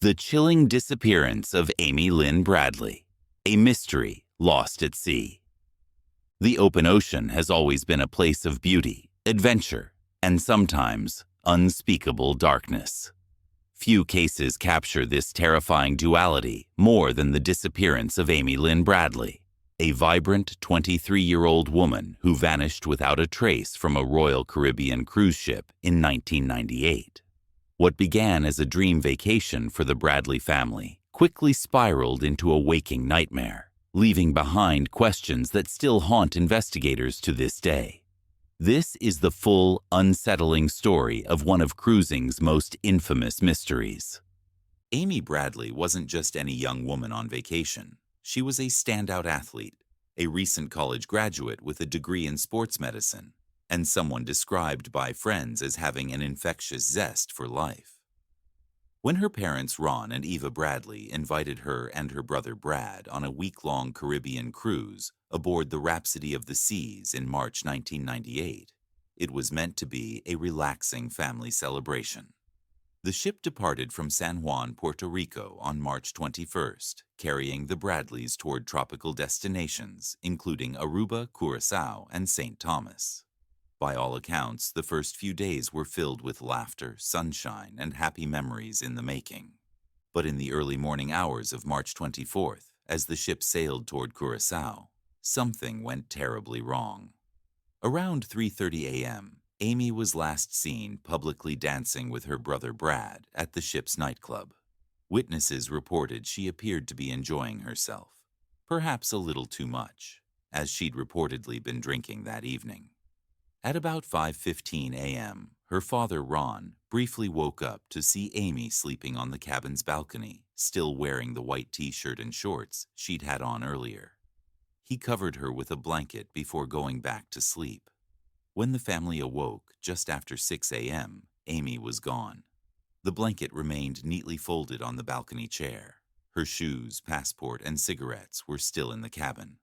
The chilling disappearance of Amy Lynn Bradley, a mystery lost at sea. The open ocean has always been a place of beauty, adventure, and sometimes unspeakable darkness. Few cases capture this terrifying duality more than the disappearance of Amy Lynn Bradley, a vibrant 23-year-old woman who vanished without a trace from a Royal Caribbean cruise ship in 1998. What began as a dream vacation for the Bradley family quickly spiraled into a waking nightmare, leaving behind questions that still haunt investigators to this day. This is the full, unsettling story of one of cruising's most infamous mysteries. Amy Bradley wasn't just any young woman on vacation. She was a standout athlete, a recent college graduate with a degree in sports medicine, and someone described by friends as having an infectious zest for life. When her parents Ron and Eva Bradley invited her and her brother Brad on a week-long Caribbean cruise aboard the Rhapsody of the Seas in March 1998, it was meant to be a relaxing family celebration. The ship departed from San Juan, Puerto Rico on March 21st, carrying the Bradleys toward tropical destinations, including Aruba, Curaçao, and St. Thomas. By all accounts, the first few days were filled with laughter, sunshine, and happy memories in the making. But in the early morning hours of March 24th, as the ship sailed toward Curaçao, something went terribly wrong. Around 3:30 a.m., Amy was last seen publicly dancing with her brother Brad at the ship's nightclub. Witnesses reported she appeared to be enjoying herself, perhaps a little too much, as she'd reportedly been drinking that evening. At about 5:15 a.m., her father Ron briefly woke up to see Amy sleeping on the cabin's balcony, still wearing the white t-shirt and shorts she'd had on earlier. He covered her with a blanket before going back to sleep. When the family awoke just after 6 a.m., Amy was gone. The blanket remained neatly folded on the balcony chair. Her shoes, passport, and cigarettes were still in the cabin.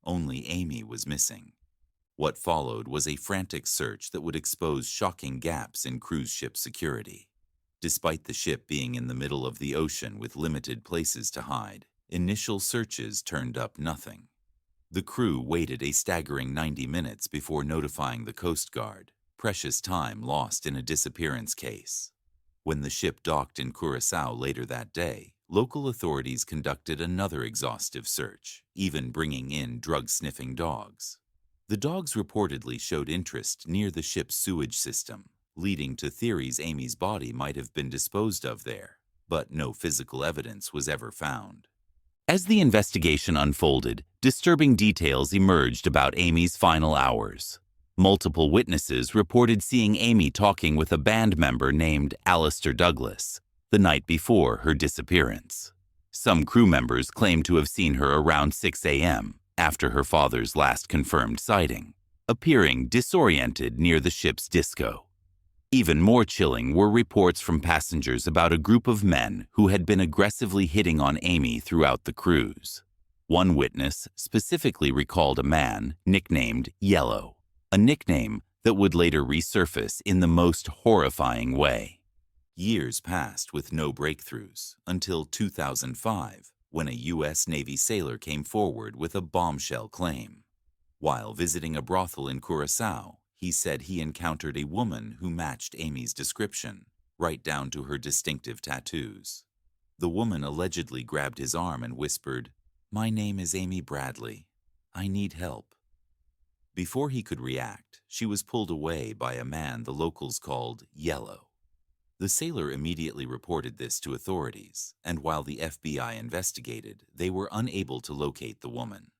Only Amy was missing. What followed was a frantic search that would expose shocking gaps in cruise ship security. Despite the ship being in the middle of the ocean with limited places to hide, initial searches turned up nothing. The crew waited a staggering 90 minutes before notifying the Coast Guard, precious time lost in a disappearance case. When the ship docked in Curaçao later that day, local authorities conducted another exhaustive search, even bringing in drug-sniffing dogs. The dogs reportedly showed interest near the ship's sewage system, leading to theories Amy's body might have been disposed of there, but no physical evidence was ever found. As the investigation unfolded, disturbing details emerged about Amy's final hours. Multiple witnesses reported seeing Amy talking with a band member named Alistair Douglas the night before her disappearance. Some crew members claimed to have seen her around 6 a.m., after her father's last confirmed sighting, appearing disoriented near the ship's disco. Even more chilling were reports from passengers about a group of men who had been aggressively hitting on Amy throughout the cruise. One witness specifically recalled a man nicknamed Yellow, a nickname that would later resurface in the most horrifying way. Years passed with no breakthroughs until 2005, when a U.S. Navy sailor came forward with a bombshell claim. While visiting a brothel in Curaçao, he said he encountered a woman who matched Amy's description, right down to her distinctive tattoos. The woman allegedly grabbed his arm and whispered, "My name is Amy Bradley. I need help." Before he could react, she was pulled away by a man the locals called Yellow. The sailor immediately reported this to authorities, and while the FBI investigated, they were unable to locate the woman.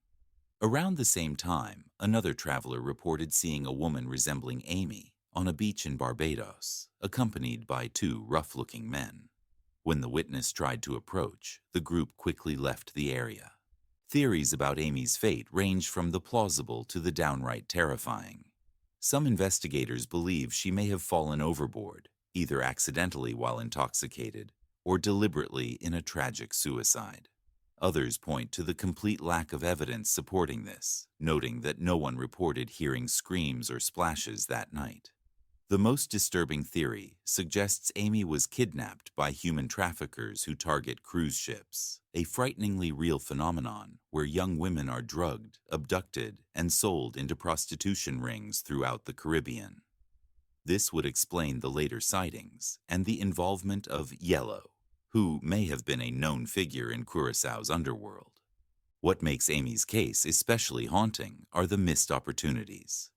Around the same time, another traveler reported seeing a woman resembling Amy on a beach in Barbados, accompanied by two rough-looking men. When the witness tried to approach, the group quickly left the area. Theories about Amy's fate ranged from the plausible to the downright terrifying. Some investigators believe she may have fallen overboard, either accidentally while intoxicated or deliberately in a tragic suicide. Others point to the complete lack of evidence supporting this, noting that no one reported hearing screams or splashes that night. The most disturbing theory suggests Amy was kidnapped by human traffickers who target cruise ships, a frighteningly real phenomenon where young women are drugged, abducted, and sold into prostitution rings throughout the Caribbean. This would explain the later sightings and the involvement of Yellow, who may have been a known figure in Curaçao's underworld. What makes Amy's case especially haunting are the missed opportunities.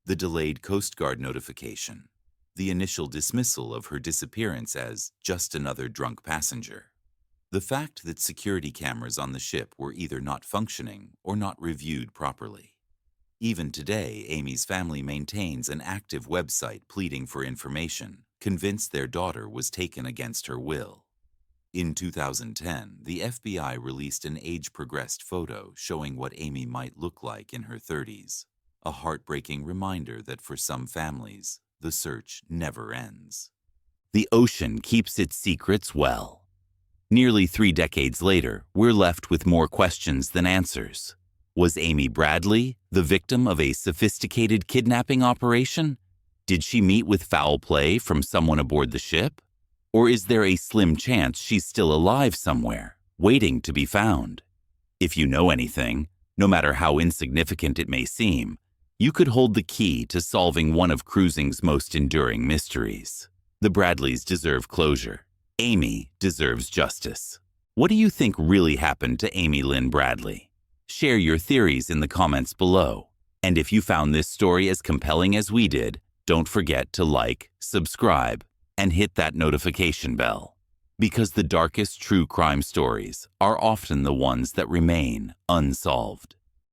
The delayed Coast Guard notification, the initial dismissal of her disappearance as just another drunk passenger, the fact that security cameras on the ship were either not functioning or not reviewed properly. Even today, Amy's family maintains an active website pleading for information, convinced their daughter was taken against her will. In 2010, the FBI released an age-progressed photo showing what Amy might look like in her 30s. A heartbreaking reminder that for some families, the search never ends. The ocean keeps its secrets well. Nearly 3 decades later, we're left with more questions than answers. Was Amy Bradley the victim of a sophisticated kidnapping operation? Did she meet with foul play from someone aboard the ship? Or is there a slim chance she's still alive somewhere, waiting to be found? If you know anything, no matter how insignificant it may seem, you could hold the key to solving one of cruising's most enduring mysteries. The Bradleys deserve closure. Amy deserves justice. What do you think really happened to Amy Lynn Bradley? Share your theories in the comments below. And if you found this story as compelling as we did, don't forget to like, subscribe, and hit that notification bell. Because the darkest true crime stories are often the ones that remain unsolved.